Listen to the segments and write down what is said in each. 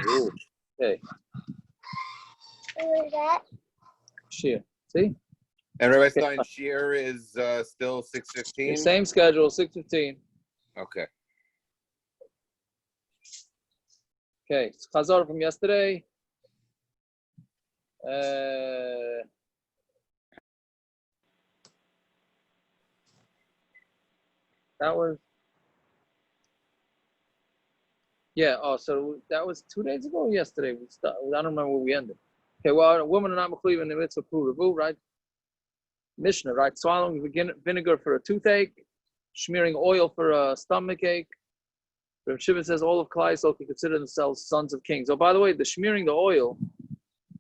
Ooh, okay. What was that? Shear. See? And Rabbi Stein, shear is still 6:15? Same schedule, 6:15. Okay. Okay, it's Chazor from yesterday. That was, yeah. Oh, so that was 2 days ago or yesterday? We started, I don't remember where we ended. Okay, well, a woman are not mechuyev in the mitzvah pruvu, right? Mishna, right? Swallowing vinegar for a toothache, smearing oil for a stomach ache. Rav Shiva says all of Klal Yisrael can consider themselves sons of kings. Oh, by the way, the smearing the oil,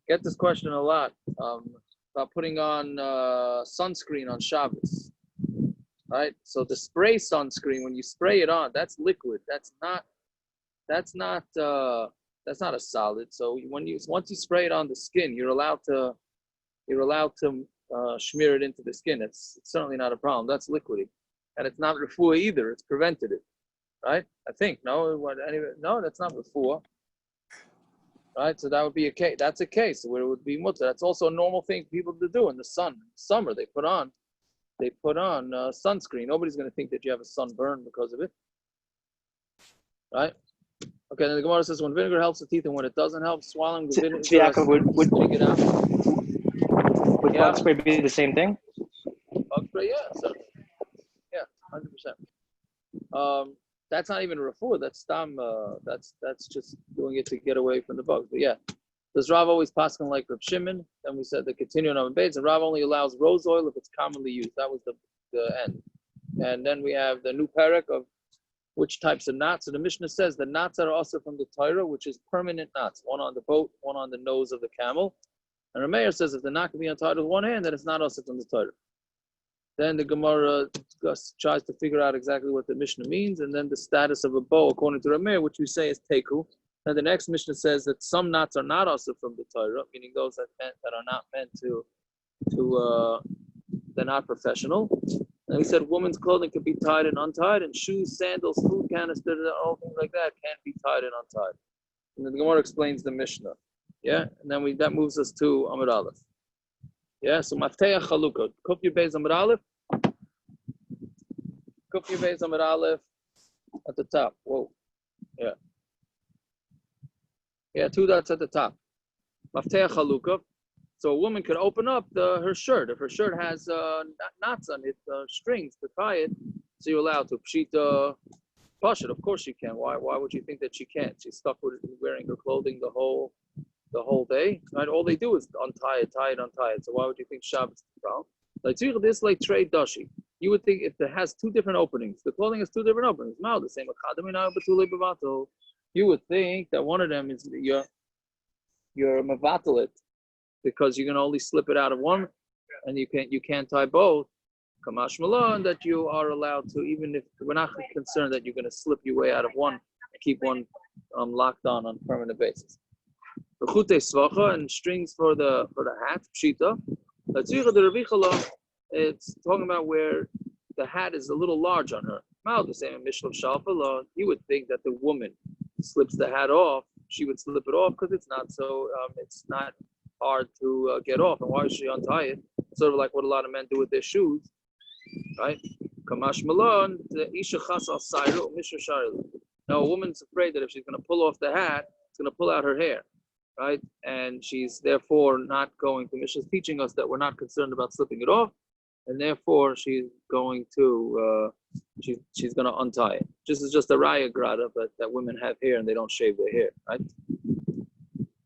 get this question a lot, about putting on sunscreen on Shabbos, right? So the spray sunscreen, when you spray it on, that's liquid. That's not a solid. So once you spray it on the skin, you're allowed to smear it into the skin. It's certainly not a problem. That's liquidy, and it's not refuah either. It's preventative, right? I think no. No, that's not refuah, right? So that would be a case. That's a case where it would be muttar. That's also a normal thing for people to do in the sun. In summer, they put on sunscreen. Nobody's going to think that you have a sunburn because of it, right? Okay, then the Gemara says when vinegar helps the teeth and when it doesn't help, swallowing the vinegar. Would it out. bug spray be the same thing? Bug spray, yeah, so, yeah, 100%. That's not even refuah. That's stam. That's just doing it to get away from the bugs. But yeah, does Rav always paskin like Rav Shimon? Then we said the continuing on beds, and Rav only allows rose oil if it's commonly used. That was the end. And then we have the new parak of which types of knots. So the Mishna says the knots are also from the Torah, which is permanent knots, one on the boat, one on the nose of the camel. And Rameir says if the knot can be untied with one hand, then it's not also from the Torah. Then the Gemara tries to figure out exactly what the Mishnah means, and then the status of a bow, according to Rameir, which we say is teku. And the next Mishnah says that some knots are not also from the Torah, meaning those that are not meant to they're not professional. And we said women's clothing can be tied and untied, and shoes, sandals, food canisters, all things like that can be tied and untied. And then the Gemara explains the Mishnah. Yeah, and then that moves us to Amud Aleph. Yeah, so Mafteach Chalukah. Kuf Yud Beis Amud Aleph. Kuf Yud Beis Amud Aleph at the top. Whoa. Yeah. Yeah, 2 dots at the top. Mafteach Chalukah. So a woman could open up her shirt. If her shirt has knots on it, strings to tie it, so you're allowed to. Pshita, push it. Of course she can. Why would you think that she can't? She's stuck with wearing her clothing the whole day. Right? All they do is untie it, tie it. So why would you think Shabbos is the problem? Like this, like trade dashi. You would think if it has 2 different openings, the clothing has 2 different openings. Now the same. You would think that one of them is your mavatalit, because you can only slip it out of one, and you can't tie both. Kamash Malon, that you are allowed to, even if we're not concerned that you're going to slip your way out of one and keep one locked on a permanent basis. Chute svacha and strings for the hat, pshita. It's talking about where the hat is a little large on her. The same in Mishlav Shalfa. You would think that the woman slips the hat off, she would slip it off because it's not so. It's not hard to get off, and why should she untie it? Sort of like what a lot of men do with their shoes, right? Kamash Malon, the Isha Chasal Sayru, Misha Sharilu. Now, a woman's afraid that if she's going to pull off the hat, it's going to pull out her hair, right? And she's therefore not going to. Misha's teaching us that we're not concerned about slipping it off, and therefore she's going to she's going to untie it. This is just a raya grada, but that women have hair and they don't shave their hair, right?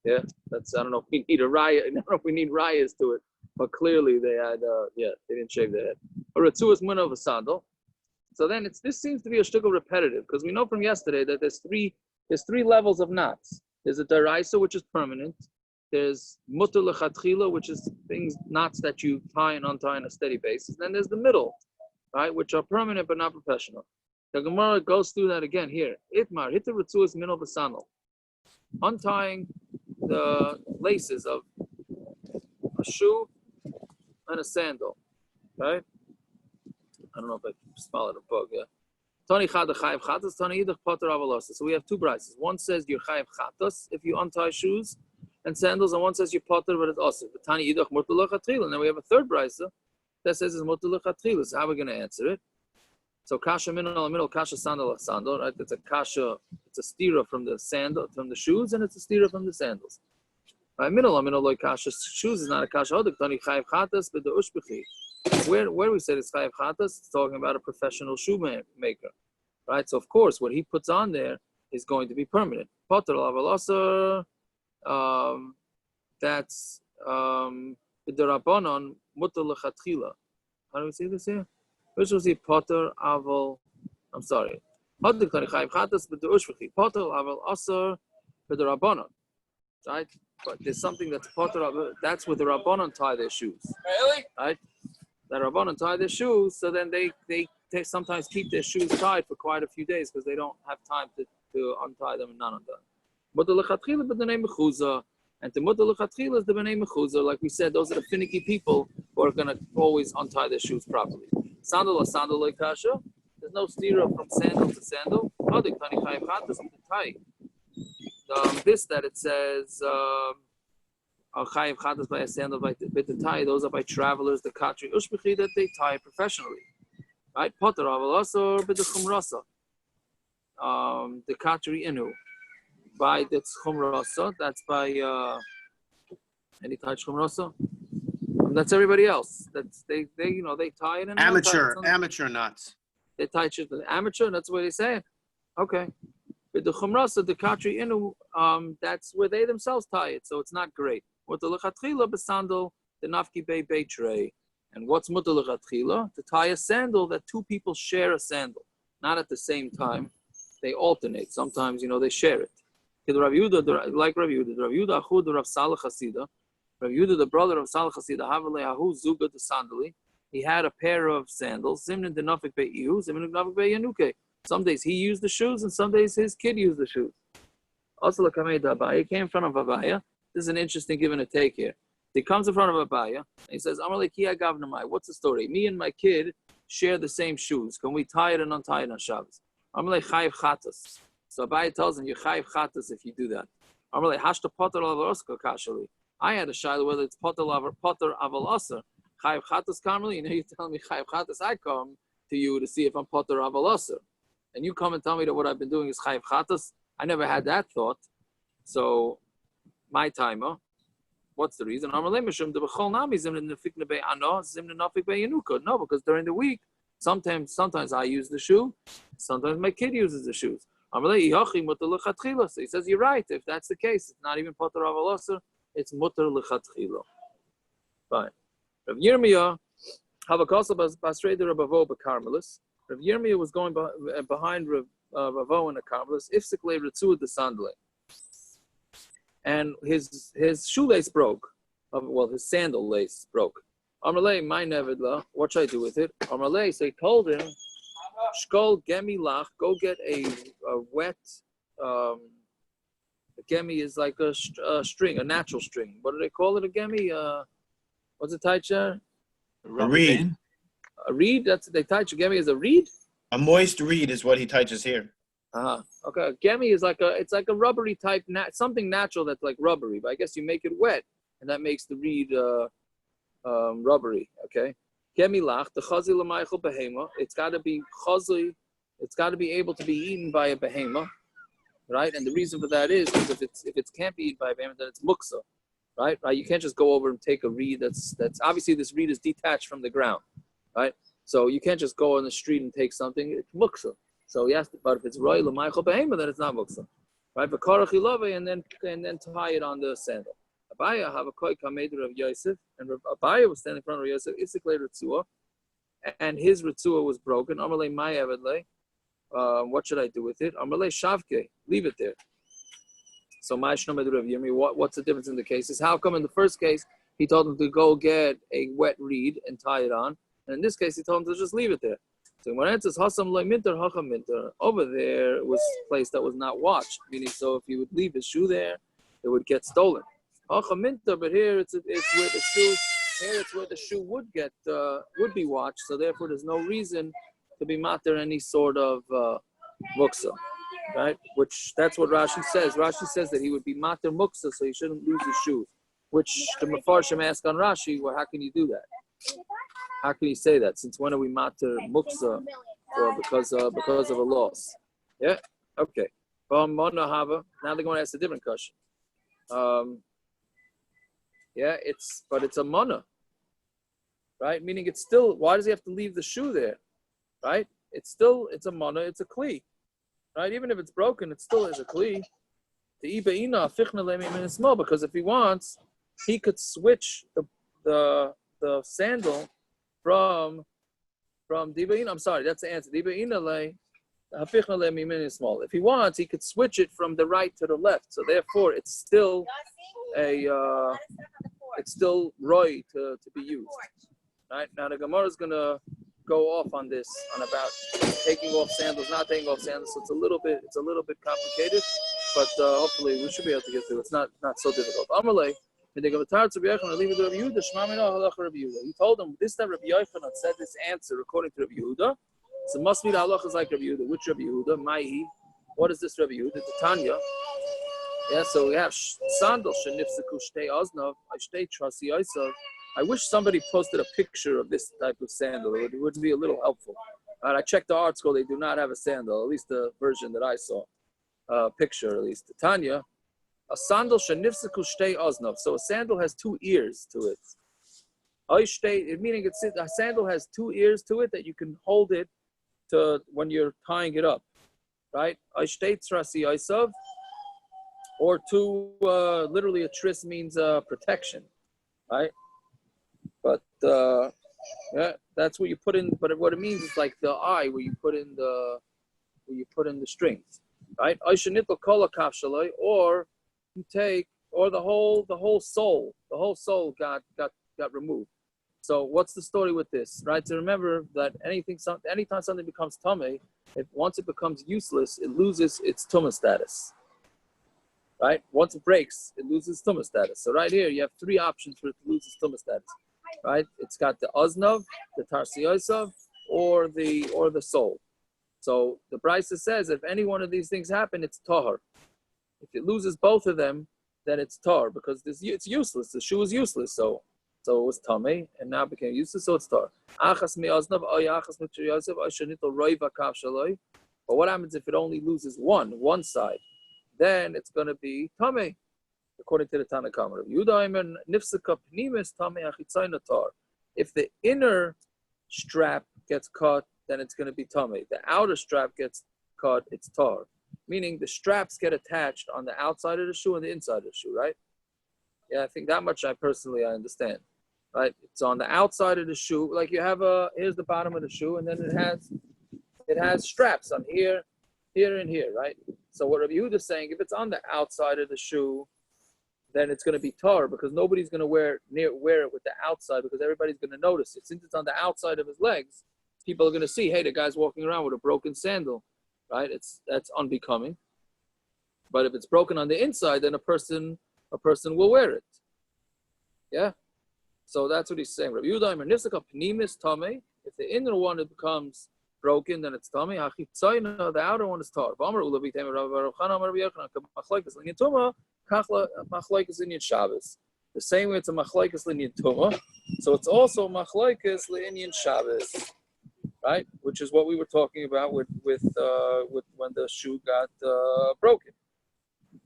Yeah, I don't know if we need a raya. I don't know if we need rayas to it, but clearly they had, they didn't shave their head. A ratzu is mun of a sandal. So then this seems to be a shtickle repetitive, because we know from yesterday that there's three levels of knots. There's a daraisa, which is permanent. There's muttar lechatchila, which is knots that you tie and untie on a steady basis. Then there's the middle, right, which are permanent but not professional. The Gemara goes through that again here. Itmar, hit the ratzu is min of a sandal. Untying the laces of a shoe and a sandal, right? I don't know if I can smell it a bug, yeah. Tani chad chayav chatas, tani idach potter avalosa. So we have two brises. One says you're chayav chatas if you untie shoes and sandals, and one says you're potter, but it's also. But tani idach muttar lechatchila. And then we have a third brisa that says it's muttar lechatchila. So how are we going to answer it? So kasha middle kasha sandal sandal, right? It's a kasha, it's a stira from the sandal, from the shoes, and it's a stira from the sandals. Right? Middle like kasha shoes is not a kasha. Tani chayav chatas, but the ushbechi. Where we said it's chayav chatas, it's talking about a professional shoe maker, right? So of course, what he puts on there is going to be permanent. Potter laval assur, that's the rabbanon muttar lechatchila. How do we say this here? Which was the potter aval? I'm sorry. Potter tani chayav chatas, but the ushbechi. Potter aval assur, but the rabbanon, right? But there's something that's potter. That's where the rabbanon tie their shoes. Really? Right? The rabbanon tie their shoes, so then they sometimes keep their shoes tied for quite a few days because they don't have time to untie them and not untie them. Muttar lechatchila, but the name mechuzah, and the muttar lechatchila is the name mechuzah. Like we said, those are the finicky people who are going to always untie their shoes properly. Sandal or sandal like kasha. There's no stira from sandal to sandal. This that it says chayav chatas by a sandal by the tie. Those are by travelers, the katri ushbechi that they tie professionally, right? Potter aval assur b'de chumrasa. The katri inu by the chumrasa. That's by any tie chumrasa. That's everybody else. That's they tie it in amateur knots. They tie it to the amateur. That's what they say. Okay. But the chumrasa, the katri inu, that's where they themselves tie it. So it's not great. Muttar lechatchila b'sandal the nafki bei tray. And what's muttar lechatchila? To tie a sandal that two people share a sandal, not at the same time. They alternate. Sometimes they share it. Like Rav Yehuda, achud Rav Salach Hasida. Rav Yehuda, the brother of Salach Hasida, havale ahu zuga the sandali. He had a pair of sandals. Zimnin the nafik bei ihu, zimnin the nafik bei yanuke. Some days he used the shoes, and some days his kid used the shoes. Also, Abaya came in front of Abaya. This is an interesting give and a take here. He comes in front of Abaya, and he says, what's the story? Me and my kid share the same shoes. Can we tie it and untie it on Shabbos? Chayav chatas. So Abaya tells him, you're chayav chatas if you do that. I had a shayla whether it's potter aval assur. Chayav chatas kamali. You're telling me chayav chatas. I come to you to see if I'm potter aval assur. And you come and tell me that what I've been doing is chayav chatas. I never had that thought. So, my timer, what's the reason? No, because during the week, sometimes I use the shoe, sometimes my kid uses the shoes. So he says, you're right. If that's the case, it's not even potter aval assur, it's muttar lechatchila. Fine. Rav Yirmiyah, Havakasa Basrei de Rabavo Carmelis. Rav Yirmiyah was going behind Ravo and the Carmelis. Ifsikle Ritzu the sandal. And his shoelace broke. His sandal lace broke. Amalei, my nevedla, what should I do with it? Amalei, so he told him, Shkol gemi lach, go get a wet, a gemi is like a string, a natural string. What do they call it, a gemi? What's a taicha? A reed. A reed? They taicha gemi is a reed? A moist reed is what he touches here. Okay. Gemi is it's like a rubbery type, something natural that's like rubbery, but I guess you make it wet, and that makes the reed rubbery. Okay. Gemi lach the chazi l'maychel behema. It's got to be chazi. It's got to be able to be eaten by a behema, right? And the reason for that is because if it can't be eaten by a behema, then it's muksa, right? Right. You can't just go over and take a reed that's obviously this reed is detached from the ground, right? So you can't just go on the street and take something. It's muksa. So yes, but if it's royal l'maychel behema, then it's not muksa, right? But karach ilave and then tie it on the sandal. Abaya have a koi kameder of Yosef, and Abaya was standing in front of Yosef. Isikle ritzua, and his ritzua was broken. Amalei my evedle. What should I do with it? Amalei shavke, leave it there. So my shnomedur of Yirmi. What's the difference in the cases? How come in the first case he told him to go get a wet reed and tie it on, and in this case he told him to just leave it there? So when it says hasam loy minter hacham minter, over there was a place that was not watched, meaning so if he would leave his shoe there, it would get stolen. Hacham minter, but here it's where the shoe. Here it's where the shoe would be watched. So therefore, there's no reason to be matter any sort of muksa, right? Which that's what Rashi says. Rashi says that he would be matter muksa, so he shouldn't lose his shoes. Which the Mefarshim ask on Rashi, well, how can you do that? How can you say that? Since when are we matter muksa? Well, because of a loss. Yeah. Okay. Now they're going to ask a different question. Yeah, it's a mana, right? Meaning it's still. Why does he have to leave the shoe there, right? It's a mana. It's a kli, right? Even if it's broken, it still is a kli. The ibaina fichna le'min small, because if he wants, he could switch the sandal from dibaina. I'm sorry, that's the answer. Dibaina le hafichna le'min small. If he wants, he could switch it from the right to the left. So therefore, it's still it's still right to be used. Right now, the Gemara is gonna go off on this on about taking off sandals, not taking off sandals. So it's a little bit complicated, but hopefully we should be able to get through. It's not so difficult. Amalei, he told him this time Rabbi Yochanan said this answer according to Rabbi Yehuda. So it must be the halachas like Rabbi Yehuda. Which Rabbi Yehuda? Maihi. What is this Rabbi Yehuda? The Tanya. Yeah, so we have sandals. I wish somebody posted a picture of this type of sandal. It would be a little helpful. I checked the art school. They do not have a sandal, at least the version that I saw. Picture, at least. Tanya, a sandal shenifsaku shtei oznav. So a sandal has two ears to it. Meaning a sandal has two ears to it that you can hold it to when you're tying it up. Right? Or two, literally a tris means protection, right? But yeah, that's what you put in. But what it means is like the eye where you put in the strings, right? Or you take, or the whole sole got removed. So what's the story with this, right? To remember that anytime something becomes tumah, once it becomes useless, it loses its tumah status. Right? Once it breaks, it loses tumah status. So right here, you have three options for it to lose its tumah status. Right? It's got the oznav, the tarsiyosav, or the sole. So the Brisa says if any one of these things happen, it's tahar. If it loses both of them, then it's tar because it's useless. The shoe is useless. So it was tamei and now it became useless. So it's tar. But what happens if it only loses one side? Then it's going to be tamei, according to the Tanna Kamar. If the inner strap gets cut, then it's going to be tamei. The outer strap gets cut, it's tar. Meaning the straps get attached on the outside of the shoe and the inside of the shoe, right? Yeah, I think that much I understand. Right? It's on the outside of the shoe. Like you have here's the bottom of the shoe, and then it has straps on here, and here, right? So what Rabbi Yehuda is saying, if it's on the outside of the shoe, then it's going to be tar because nobody's going to wear it with the outside because everybody's going to notice it. Since it's on the outside of his legs, people are going to see, hey, the guy's walking around with a broken sandal, right? That's unbecoming. But if it's broken on the inside, then a person will wear it. Yeah. So that's what he's saying. Rabbi Yehuda, if the inner one becomes broken, then it's tummy. The outer one is tar. The same way it's a machlokes linyan tumah, so it's also machlokes linyan Shabbos, right? Which is what we were talking about with when the shoe got broken.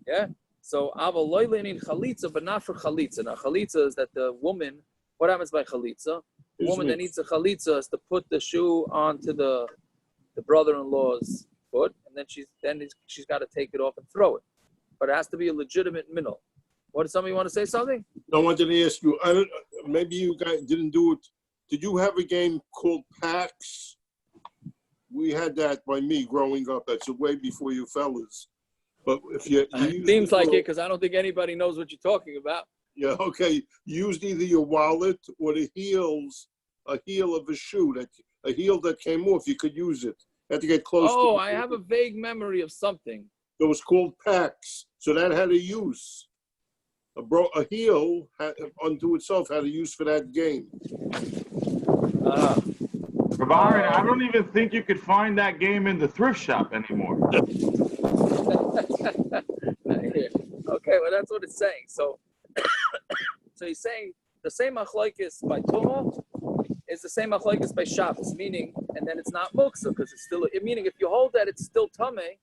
Yeah. So aval linyan chalitza, but not for chalitza. Now chalitza is that the woman. What happens by chalitza? The woman that needs a chalitza is to put the shoe onto the brother-in-law's foot, and then she's got to take it off and throw it. But it has to be a legitimate minnow. What did somebody want to say something? I wanted to ask you. Maybe you guys didn't do it. Did you have a game called PAX? We had that by me growing up. That's way before you fellas. But if you seems like it because I don't think anybody knows what you're talking about. Yeah, okay. You used either your wallet or a heel of a shoe, a heel that came off. You could use it. You had to get close to it. Oh, I have a vague memory of something. It was called PAX. So that had a use. A heel unto itself had a use for that game. Aaron, I don't even think you could find that game in the thrift shop anymore. Okay, well that's what it's saying. So, so he's saying the same machlokes by tumah is the same machlokes by Shabbos, meaning, and then it's not muksa because it's still. Meaning, if you hold that it's still tumah,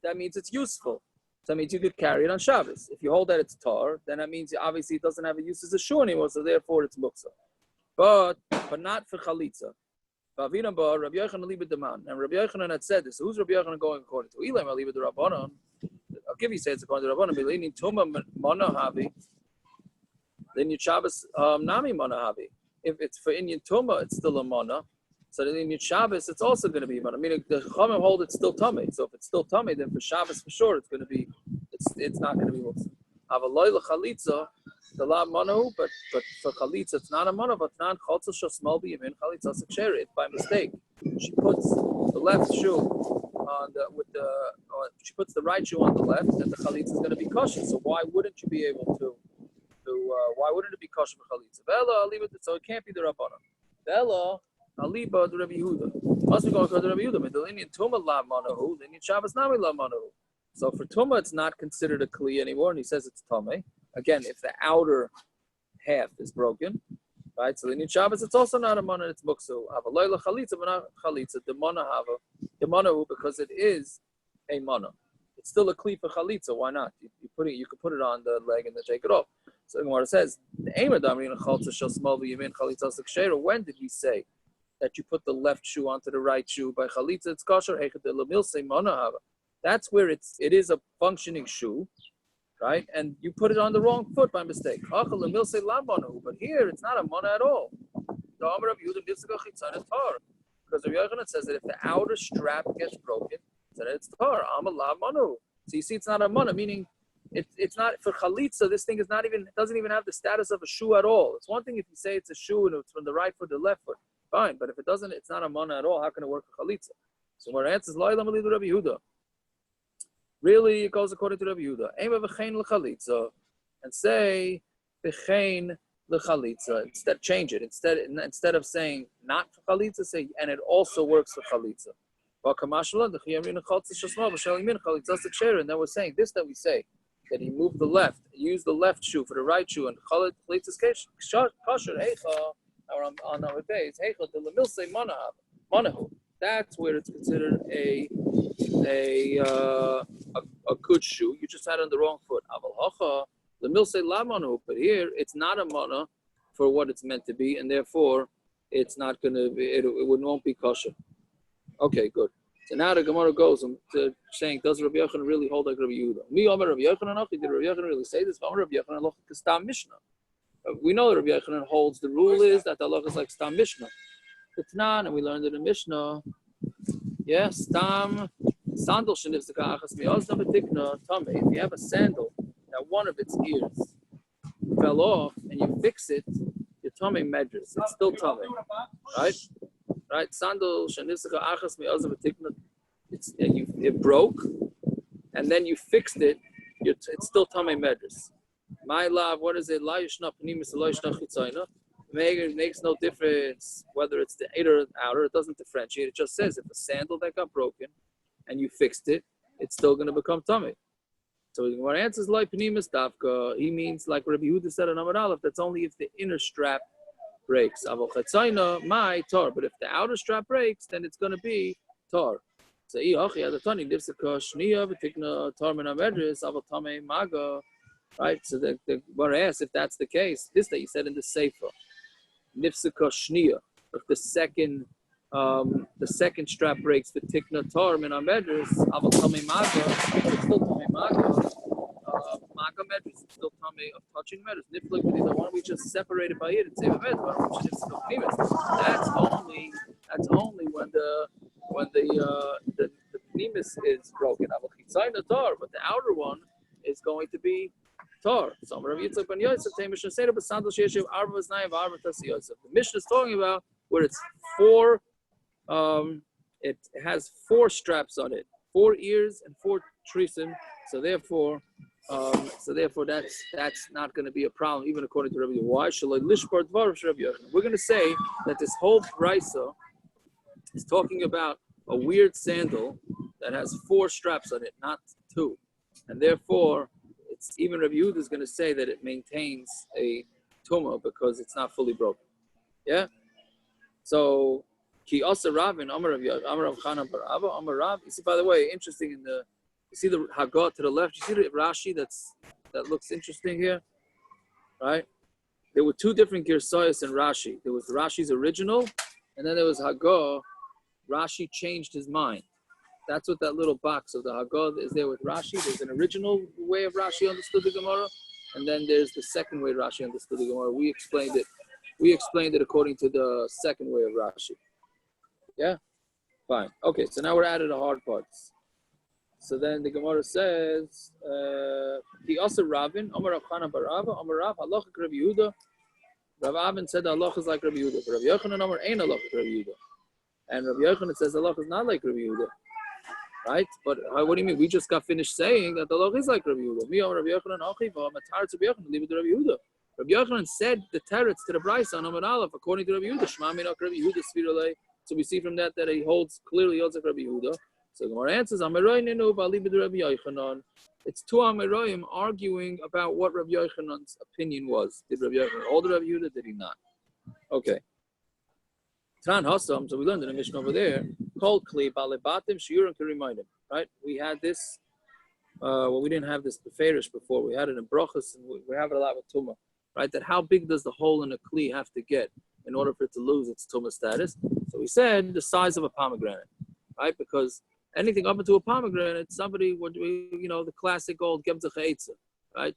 that means it's useful. So that means you could carry it on Shabbos. If you hold that it's tar, then that means obviously it doesn't have a use as a shoe anymore. So therefore it's muksa, but not for chalitza. Rabbi Yochanan libed the man, and Rabbi Yochanan had said this. So who's Rabbi Yochanan going according to? Elam libed the Rabbanon. I'll give you say it's according to Rabbanon. Bilini tumah monahavi. Then you Shabbos nami monahavi. If it's for Indian tumah, it's still a mana. So then in Shabbos, it's also going to be mana. Meaning the Chachamim hold it's still tummy. So if it's still tummy, then for Shabbos for sure it's going to be. It's not going to be muksa. Avaloi chalitza. The la manahu, but for chalitza it's not a mana, but not chalitza shasmal b'yamin chalitza seksheri. It's by mistake. She puts the left shoe on she puts the right shoe on the left, and the chalitza is going to be kosher. So why wouldn't you be able to why wouldn't it be kosher for chalitza? Vela aliba, so it can't be the rabbanon. Vela aliba the Rabbi Yehuda. Must be going to the Rabbi Yehuda. The Indian tumah la manahu, the Indian Shabbos nami la manahu. So for tumah, it's not considered a kli anymore, and he says it's tameh. Again, if the outer half is broken, right? So in Shabbos, it's also not a mana, it's muksu. Avaloyla chalitza, but not chalitza. The mana hava, the mana because it is a mana. It's still a kli for chalitza. Why not? You can put it on the leg and then take it off. So Gemara says, when did we say that you put the left shoe onto the right shoe by chalitza? It's kosher. That's where it is a functioning shoe. Right? And you put it on the wrong foot by mistake. But here, it's not a mana at all. Because Rabbi Yochanan says that if the outer strap gets broken, then it's tar. So you see, it's not a mana, meaning it's not for chalitza. This thing doesn't even have the status of a shoe at all. It's one thing if you say it's a shoe and it's from the right foot to the left foot, fine. But if it doesn't, it's not a mana at all. How can it work for chalitza? So our answer is Rabbi Yehuda. Really, it goes according to Rabbi Yehuda. Aim of v'chein l'chalitza, and say v'chein l'chalitza. Instead, change it. Instead of saying not for chalitza, say and it also works for chalitza. And then we're saying this that we say that he moved the left, used the left shoe for the right shoe, and chalitza's kosher. On our days, heicha the lemilse manahu. That's where it's considered a good shoe. You just had it on the wrong foot. The milse la manu, but here it's not a mana for what it's meant to be, and therefore it's not going to be. It won't be kosher. Okay, good. So now the Gemara goes to saying, does Rabbi Yochanan really hold like Rabbi Yehuda? Me, Rabbi Yochanan, did Rabbi Yochanan really say this? Rabbi Yochanan loch stam Mishna. We know that Rabbi Yochanan holds the rule is that the loch is like stam Mishna. It's not, and we learned it in Mishna. Yes, stam sandal shenifzaka achas mi'ozna v'tikna tumah. If you have a sandal that one of its ears fell off and you fix it, your tumah measures. It's still tumah, right? Right? Sandal shenifzaka achas mi'ozna v'tikna. It broke, and then you fixed it. It's still tumah measures. My love, what is it? La yishna pnimis, la yishna chitzayna. It makes no difference whether it's the inner or the outer. It doesn't differentiate. It just says if a sandal that got broken and you fixed it, it's still going to become tummy. So when answers like pnimis dafka, he means like Rabbi Yehuda said in Amud Aleph, that's only if the inner strap breaks. Avol chatzayna my tar. But if the outer strap breaks, then it's going to be tar. So right. So the Gemara asks if that's the case. This that you said in the Sefer. Nifsika shniya. If the second strap breaks, the tikna tar min amedris, aval tamei maga, it's still tamei maga. Maga medris, it's still tamei of touching medris. Niflik, why don't we just separate it by it and say medris? Why don't we just nifsika pnimis? That's only when the pnimis is broken. Aval chitzayna tar, but the outer one is going to be tar. So Rav Yitzchak ben Yosef, the Mishna said about sandal sheishiv arba v'znayim v'arba tasi Yosef. The Mishna is talking about where it's four. It has four straps on it, 4 ears and 4 trisim. So therefore, that's not going to be a problem, even according to Rabbi Yehuda. Why? We're going to say that this whole brisa It's talking about a weird sandal that has 4 straps on it, not 2. And therefore, it's even Rabbi Yehuda is going to say that it maintains a tumah because it's not fully broken. Yeah? So, Ki Asa Ravin, Amar Rav Chana Bar Abba, Amar Rav. You see, by the way, interesting you see the Haggah to the left, you see the Rashi that looks interesting here? Right? There were 2 different Girsayos in Rashi. There was Rashi's original, and then there was Haggah. Rashi changed his mind. That's what that little box of the Haggah is there with Rashi. There's an original way of Rashi understood the Gemara, and then there's the second way Rashi understood the Gemara. We explained it according to the second way of Rashi. Yeah? Fine. Okay, so now we're out of the hard parts. So then the Gemara says, he also Ravin, Amar Rav Chana Bar Abba, Amar Rav, Halacha Rabbi Yehuda. Rav Avin said the halacha is like Rabbi Yehuda. But Rabbi Yochanan Amar ain't halacha Rabbi Yehuda. And Rabbi Yochanan says the halacha is not like Rabbi Yehuda. Right? But what do you mean? We just got finished saying that the halacha is like Rabbi Yehuda. Me, Rabbi Yochanan, Achiva, Matar to Rabbi Yochanan, leave it to Rabbi Yehuda. Rabbi Yochanan said the teretz to the Brisa on Amud Aleph, according to Rabbi Yehuda, Shema Minok Rabbi Yehuda Sviralei. So we see from that he clearly holds like Rabbi Yehuda. So the Gemara answers, Amiroinenu Ba'alibid Rabbi Yochanan. It's 2 Amiroim arguing about what Rabbi Yochanan's opinion was. Did Rabbi Yochanan hold Rabbi Yehuda? Did he not? Okay. Tran Hassam, so we learned in the Mishna over there, Kol Kli Balebatim Shiurim Kirimayim. Right? We had this, we didn't have this beferish before. We had it in Brachas, and we have it a lot with tumah. Right? That how big does the hole in a Kli have to get in order for it to lose its tumah status? So we said the size of a pomegranate. Right? Because anything up into a pomegranate, somebody would, the classic old Gemzach Eitzah, right?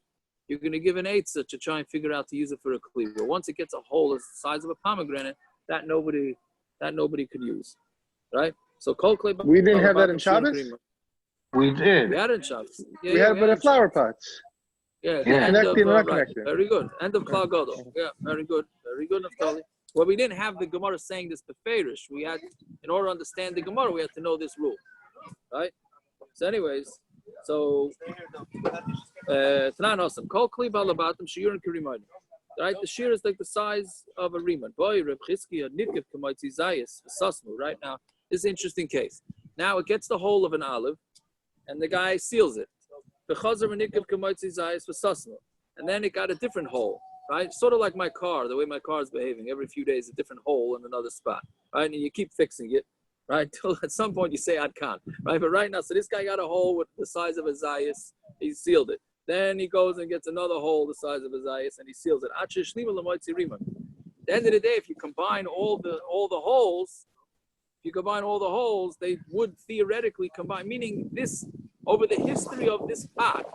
You're going to give an Eitzah to try and figure out to use it for a Kli. But once it gets a hole the size of a pomegranate, that nobody could use, right? So Kol Kli. We didn't have that in Shabbos? We did. We had it in Shabbos. Yeah, we had it in the flower pots. Yeah. Connecting, not right. connecting. Very good. End of Klal Gadol. Yeah, very good. Very good, Naftali. Well, we didn't have the Gemara saying this beferish. We had, in order to understand the Gemara, we had to know this rule. Right? So anyways, Tanan Osam. Kol Kli Balabatim Shiurim Kirimayim. Right? The shear is like the size of a riman. Boy, Reb Chizkiya Nitkev Kamaitzi Zayis Sasmu. Right now, this is an interesting case. Now it gets the hole of an olive, and the guy seals it. And then it got a different hole, right? Sort of like my car, the way my car is behaving. Every few days, a different hole in another spot, right? And you keep fixing it, right? Till at some point you say, I can't, right? But right now, so this guy got a hole with the size of a zayis. He sealed it. Then he goes and gets another hole the size of a zayis, and he seals it. At the end of the day, if you combine all the holes, they would theoretically combine, meaning this, over the history of this pot,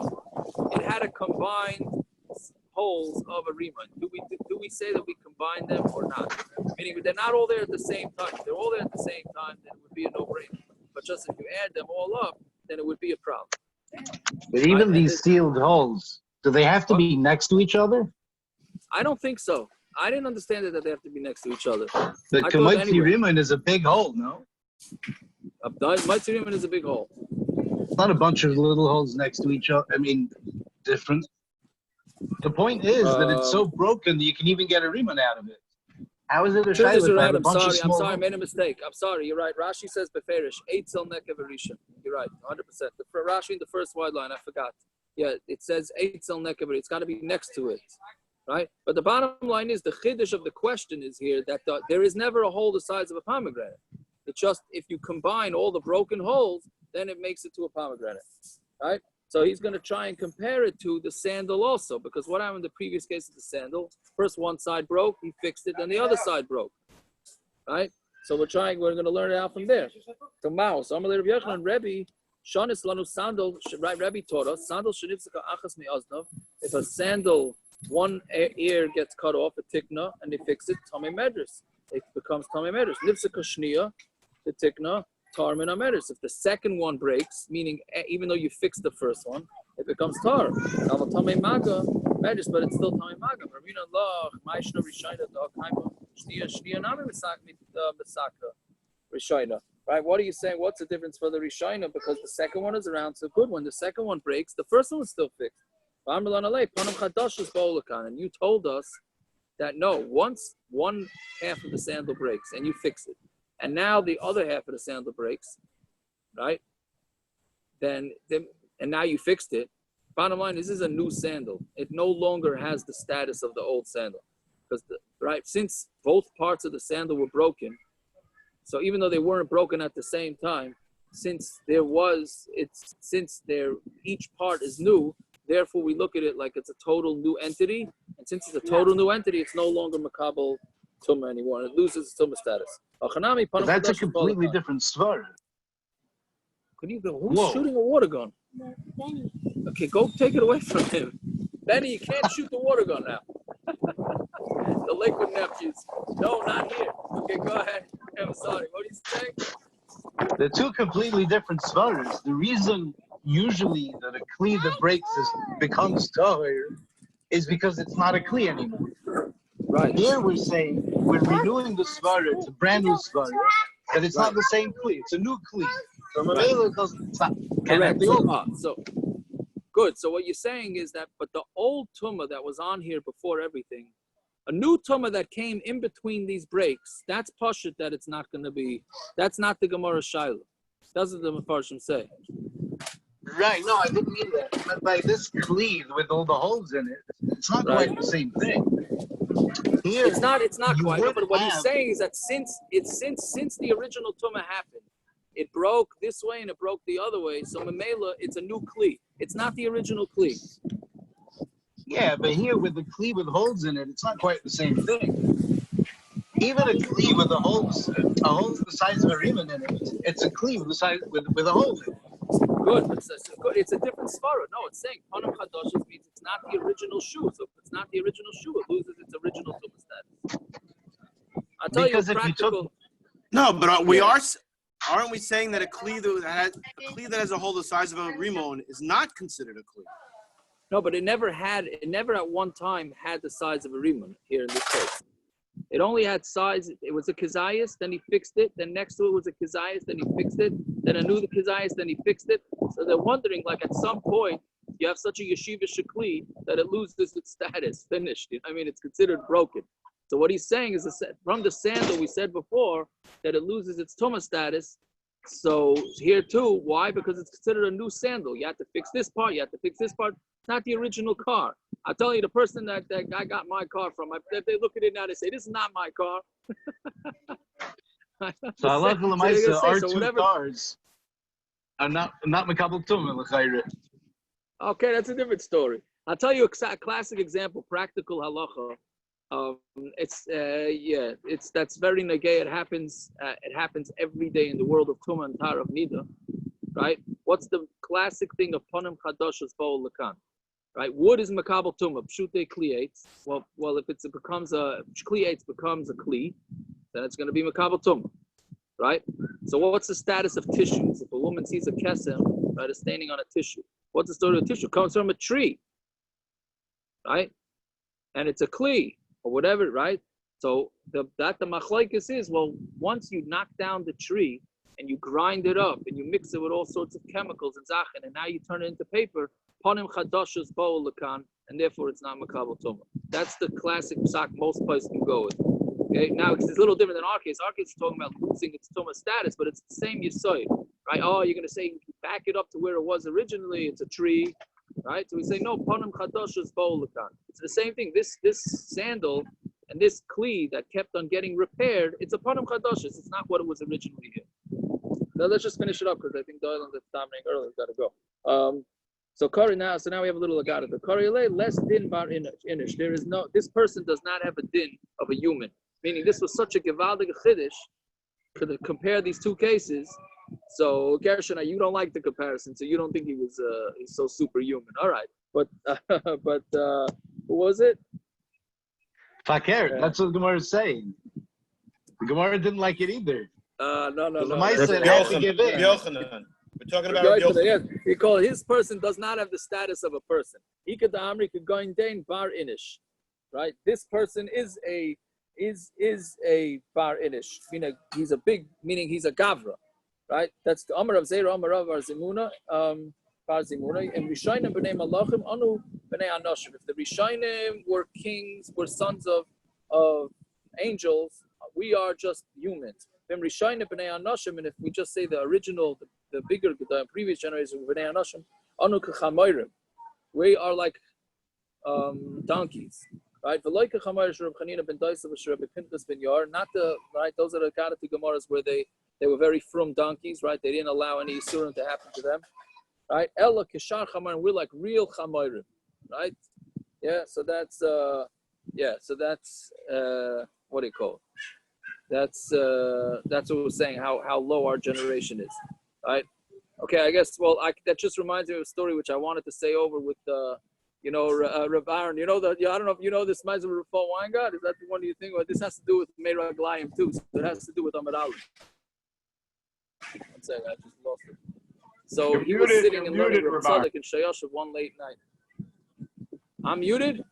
it had a combined holes of a riman. Do we say that we combine them or not? Meaning they're not all there at the same time. If they're all there at the same time, then it would be a no-brainer. But just if you add them all up, then it would be a problem. But even these sealed holes, do they have to be next to each other? I don't think so. I didn't understand that they have to be next to each other. The Kamaitzi Riman is a big hole, no? Kamaitzi Riman is a big hole. It's not a bunch of little holes next to each other. I mean, different. The point is that it's so broken that you can even get a Riman out of it. How is it a shayla? Right. I'm sorry, I made a mistake. I'm sorry, you're right. Rashi says beferish, 8 zel nekev rishon. You're right, 100%. Rashi in the first wide line, I forgot. Yeah, it says 8 zel nekev. It's got to be next to it, right? But the bottom line is the chiddush of the question is here that there is never a hole the size of a pomegranate. It's just if you combine all the broken holes, then it makes it to a pomegranate, right? So he's going to try and compare it to the sandal also, because what happened in the previous case of the sandal, first one side broke, he fixed it, then the other side broke, right? So we're going to learn it out from there. Tumah. So I'm going to Rabbi Yochanan, Rebbe, Shonis lanu sandal, right? Rebbe taught us, sandal shenifzaka achas mi'aznav. If a sandal, one ear gets cut off, a tikna, and they fix it, tamei medris. It becomes tamei medris. Nifzaka shniya, the tikna, tar min amedris. If the second one breaks, meaning even though you fixed the first one, it becomes tar. Tamei maga, medris, but it's still tamei maga. Ravina Allah, ma'ishna rishayna da'akaima, shniya nami misaka rishayna. Right? What are you saying? What's the difference for the rishayna? Because the second one is around, so good. When the second one breaks, the first one is still fixed. And you told us that no, once one half of the sandal breaks and you fix it, and now the other half of the sandal breaks, right? And now you fixed it. Bottom line, this is a new sandal. It no longer has the status of the old sandal, because since both parts of the sandal were broken, so even though they weren't broken at the same time, since each part is new, therefore we look at it like it's a total new entity, and since it's a total new entity, it's no longer makabel tumah anymore, and it loses its tumah status. But that's a completely different svar. Who's shooting a water gun? Benny. Okay, go take it away from him. Benny, you can't shoot the water gun now. The Lakewood nephews. No, not here. Okay, go ahead. I'm sorry. What are you saying? They're two completely different svaras. The reason usually that a kli that breaks becomes tahir is because it's not a kli anymore. Right. Here we're saying we're renewing the svara. It's a brand new svara, but it's not the same kli. It's a new kli. So Mamela doesn't stop. Correct. So good. So what you're saying is that, but the old tumah that was on here before everything, a new tumah that came in between these breaks, that's pashut that it's not going to be. That's not the Gemara Shaila. That's what the Mefarshim say. Right. No, I didn't mean that. But by this kli with all the holes in it, it's not quite the same thing. Here, it's not quite. No, but what he's have- saying is that since the original tumah happened, it broke this way and it broke the other way. So Mamela, it's a new kli. It's not the original kli. Yeah, but here with the kli with holes in it, it's not quite the same thing. Even a kli with a hole the size of a ribbon in it, it's a kli with the size with a hole in it. Good, but it's a different svara. No, it's saying panim chadashos means it's not the original shoe. So if it's not the original shoe, it loses its original tumah status. I'll tell Because you if you practical. No, but aren't we saying that a kli that has a hole the size of a rimon is not considered a kli? No, but it never at one time had the size of a rimon here in this case. It only had size. It was a kizayas, then he fixed it. Then next to it was a kizayas, then he fixed it. Then a new kizayas, then he fixed it. So they're wondering, like at some point, you have such a yeshiva shakli that it loses its status. Finished. I mean, it's considered broken. So what he's saying is, from the sandal we said before that it loses its tumah status. So here too, why? Because it's considered a new sandal. You have to fix this part. You have to fix this part. It's not the original car. I'll tell you, the person that I got my car from, if they look at it now, they say, this is not my car. So Allah Lamaisa, our so two whatever. cars are not makabel tumah l'chayre. Okay, that's a different story. I'll tell you a classic example, practical halacha. That's very negay. It happens every day in the world of tumah and tar of nida, right? What's the classic thing of panim chadashos bo'ol lekan? Right, wood is makabel tumah. Pshute kliates. Well, if it becomes a kli, then it's going to be makabel tumah, right? So what's the status of tissues? If a woman sees a kesem, right, is standing on a tissue, what's the story of tissue? Comes from a tree, right? And it's a kli or whatever, right? So the machlokes is, well, once you knock down the tree and you grind it up and you mix it with all sorts of chemicals and zachin, and now you turn it into paper. Panim chadashos bo'ol lekan, and therefore it's not makabel tumah. That's the classic psak most places can go with. Okay, now it's a little different than our case. Our case is talking about losing its tumah status, but it's the same yisoid, right? Oh, you're going to say back it up to where it was originally. It's a tree, right? So we say no, panim chadashos bo'ol lekan. It's the same thing. This sandal and this kli that kept on getting repaired, it's a panim chadashos. It's not what it was originally here. Now let's just finish it up because I think Doyle that's dominating earlier has got to go. So now we have a little agata. The Kari less din bar inish. There is no, this person does not have a din of a human. Meaning this was such a gewaldige chiddush to compare these two cases. So Gershon, you don't like the comparison, so you don't think he's so superhuman. All right, but who was it? Fakir, that's what the Gemara is saying. The Gemara didn't like it either. No. The Lamaisa had to give in. Yochanan. We're talking about Rabbi Yochanan. Yes, because his person does not have the status of a person. He could go in dain bar inish, right? This person is a bar inish. Meaning he's a big, meaning he's a gavra, right? That's the Amar of Zera, Amar of Arzimuna, bar Zimuna, and Rishayim b'nei Malachim, Anu b'nei Anoshim. If the Rishayim were kings, were sons of angels, we are just humans. And if we just say the original, the bigger, the previous generation of Bnei Anoshim, anu k'chamayrim, we are like donkeys, right? Not the right. Those are the Kadati Gemaras where they were very frum donkeys, right? They didn't allow any isurim to happen to them, right? Ella kishar chamayrim, we're like real chamayrim, right? Yeah. So that's what do you call it? That's what we're saying. How low our generation is, right? Okay, I guess. Well, that just reminds me of a story which I wanted to say over with Rav Aaron. I don't know if you know this Meiser Rafal Weingart. Is that the one you think? Well, this has to do with Meirag Layim too. So it has to do with Amud Aleph. One second, I just lost it. So he was sitting and learning Rav Tzadok in Shayoshev one late night. I'm muted?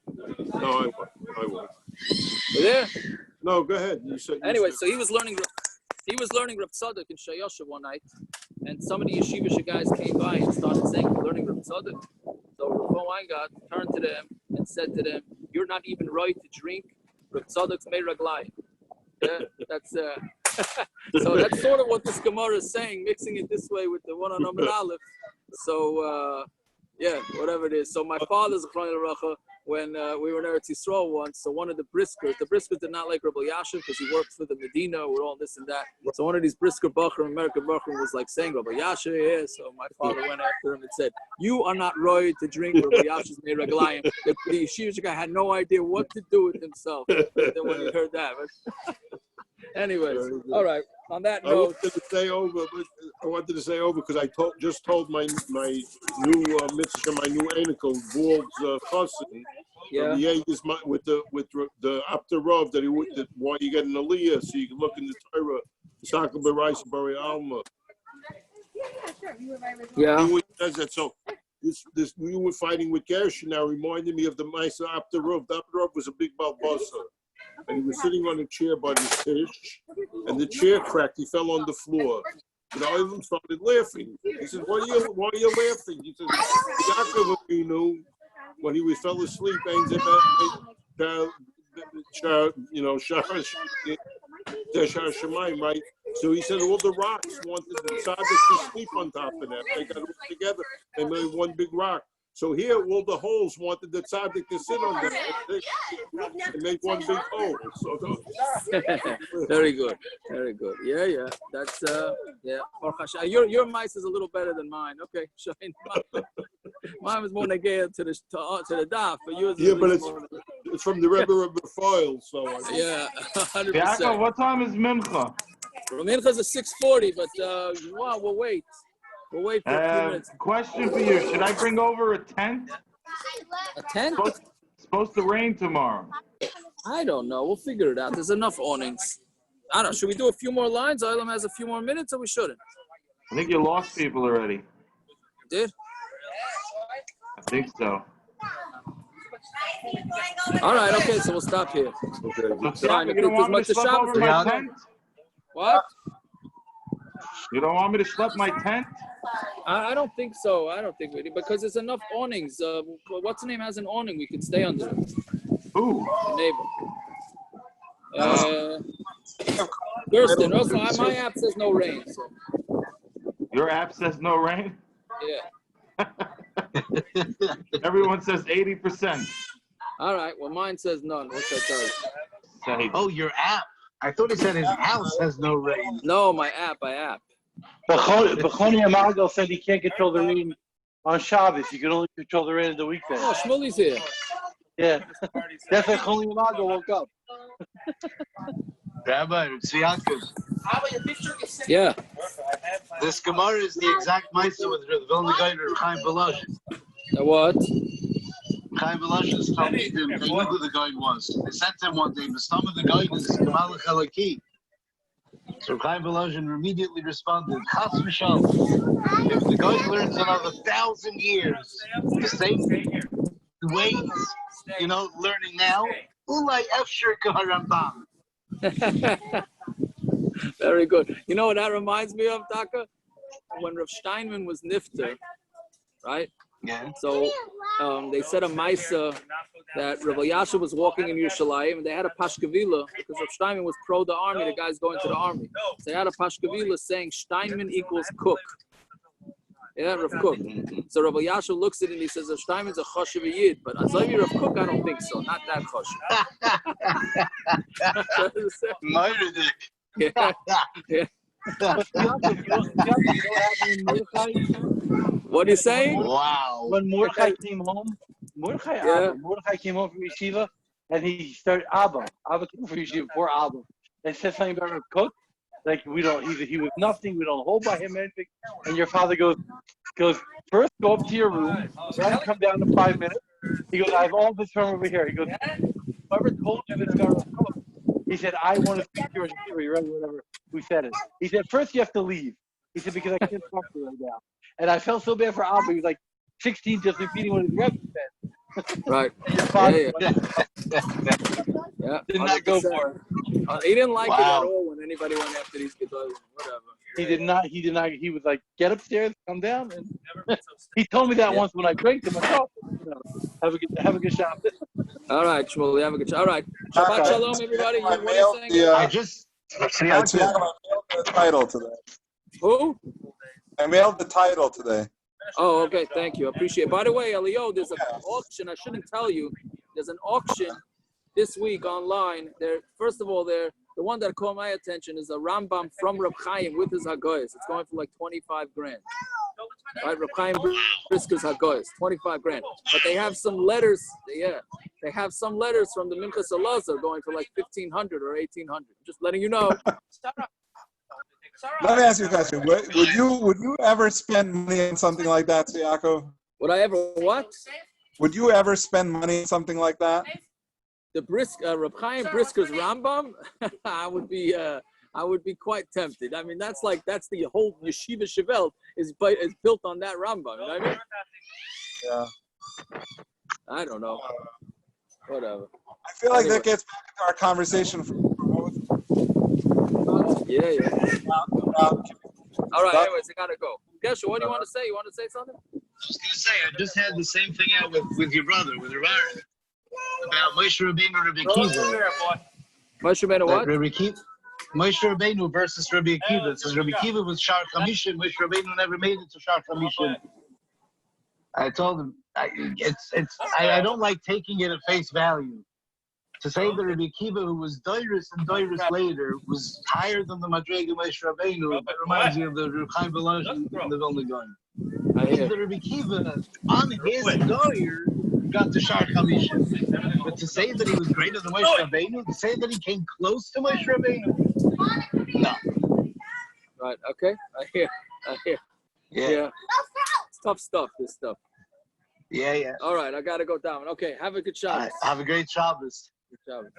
No, I won't. You there? No, go ahead. Anyway, so he was learning Rav Tzadok in Shayoshev one night, and some of the yeshiva guys came by and started saying, "We're learning Rav Tzadok." So Rav Weingart turned to them and said to them, "You're not even right to drink Rav Tzadok's Meirag Layim." Yeah, that's so that's sort of what this Gemara is saying, mixing it this way with the one on Amud Aleph. So whatever it is. So my father's when we were in Eretz Yisrael once, so one of the briskers did not like Rabbi Yashiv because he worked for the Medina with all this and that. So one of these brisker Bachar, American Bachar, was like saying Rabbi Yashiv, yeah. So my father went after him and said, "You are not right to drink Rabbi Yashiv's Meirag Layim." The yeshiva guy had no idea what to do with himself when he heard that. But anyways, all right. On that note, I wanted to say over because I just told my new mitzvah, my new anicle, Wald's cousin, with the after Rav that why you get an aliyah so you can look in the Torah, Sakal B'Reis Bari Alma. Yeah. He says that. So this we were fighting with Gershon now reminded me of the Maisa after Rav. The after Rav was a big balbasa. And he was sitting on a chair by the fish, and the chair cracked. He fell on the floor. And Ivan started laughing. He said, why are you laughing? He said, Yaakov Avinu, when he fell asleep, right? So he said all the rocks wanted the tzaddik to sleep on top of them. They got all together. They made one big rock. So here, all the holes wanted the tzaddik to sit on them. They made one big hole. So very good, very good. Yeah. That's Your mice is a little better than mine. Okay, mine was more negated to the daf, but yours. Yeah, but it's from the Rebbe of the Foil. So 100%. Yaakov, what time is Mincha? Mincha's at 6:40, but we'll wait. We'll wait for a few minutes. Question for you. Should I bring over a tent? A tent? It's supposed to rain tomorrow. I don't know. We'll figure it out. There's enough awnings. I don't know. Should we do a few more lines? Ilam has a few more minutes, or we shouldn't? I think you lost people already. Did? I think so. All right. Okay. So we'll stop here. So, Fine. you don't want me to schlep over my tent? What? You don't want me to schlep my tent? I don't think so. I don't think we do because there's enough awnings. What's the name has an awning? We can stay under it. Who? The neighbor. Gersten. Also, my app says no rain. So. Your app says no rain? Yeah. Everyone says 80%. All right. Well, mine says none. What's that tell you? Oh, your app. I thought he said his house has no rain. No, my app. Bechoni Amago said he can't control the rain on Shabbos. You can only control the rain on the weekday. Oh, Shmuli's here. Yeah. That's why Bechoni Amago woke up. Rabbi, it's Yaakov. Yeah. This Gemara is the exact Maisa with the Vilna Gaon or Chaim Balash. What? Chaim Balash told me they knew who the guy was. They said to him one day, the stomach of the guy is Kamalach Halaki. So Chaim Balash immediately responded, Chas v'shalom. If the guy learns another 1,000 years, the same ways, learning now, ulai efshir kaharambam. Very good. You know what that reminds me of, Taka? When Rav Steinman was nifter, right? Yeah. So they said a Maisa that Rav Yasha was walking in Yerushalayim and they had a Pashkavila because Rav Steinman was pro the army, the guy's going to the army. So they had a Pashkavila saying Steinman equals cook. Yeah, Rav Cook. So Rav Yasha looks at it and he says, Rav Steinman's a choshev yid, but Azavi Rav Cook, I don't think so. Not that choshev. Yeah. Yeah. What are you saying? Wow. When Mordechai came home, Mordechai came home from yeshiva, and he started Abba came from yeshiva before Abba, and said something about Rav Cook, like he was nothing, we don't hold by him anything. And your father goes, first go up to your room, then come down in 5 minutes. He goes, I have all this from over here. He goes, whoever told you this guy Rav Cook? He said, I want to speak to your yeshiva. You read whatever we said it. He said, first you have to leave. He said, because I can't talk to you right now. And I felt so bad for Abba. He was like 16, just repeating what his Rebbe said. Right. Yeah. Did not go for it. He didn't like it at all when anybody went after these guitars. Whatever. He did not. He was like, get upstairs, come down. And he told me that once when I drank to myself. Have a good shot. All right, Shmuel, have a good shot. All right. Shabbat shalom, everybody. I mailed I mailed the title today. Who? I mailed the title today. Oh, okay. Thank you. I appreciate it. By the way, Elio, there's an auction. I shouldn't tell you. There's an auction this week online. First of all, the one that caught my attention is a Rambam from Reb Chaim with his Hagoyes. It's going for like 25 grand. Right, Reb Chaim Brisker's Hagoyes, 25 grand. But they have some letters. Yeah, they have some letters from the Minchas Elazar going for like 1,500 or 1,800. Just letting you know. Let me ask you a question. Would you ever spend money on something like that, Yaakov? Would I ever what? Would you ever spend money on something like that? The Reb Chaim Brisker's Rambam, I would be quite tempted. I mean, that's the whole Yeshiva Shevel is built on that Rambam. You know what I mean? Yeah. I don't know. Whatever. I feel like that gets back into our conversation. Yeah. All right. Anyways, I gotta go. Gesher, what do you want to say? You want to say something? I was going to say, I just had the same thing out with your brother, with Rabbi, about Moshe Rabbeinu and Rabbi Akiva. Moshe Rabbeinu what? Moshe Rabbeinu versus Rabbi Akiva. It says Rabbi Akiva was Shar Chamishin. Moshe Rabbeinu never made it to Shar Chamishin. I told him, I don't like taking it at face value. To say that Rabbi Akiva, who was Doiris and Doiris later, was higher than the Madrega Moshe Rabbeinu, that reminds me of the Reb Chaim Belosh in the Vilna Gaon. The Rabbi Akiva, on his Doir, got to Shar Chamishin. But to say that he was greater than Moshe Rabbeinu, to say that he came close to Moshe Rabbeinu, no. Right, okay. I hear. Yeah. It's tough stuff, this stuff. Yeah. All right, I got to go down. Okay, have a good Shabbos. Have a great Shabbos. Good Shabbos.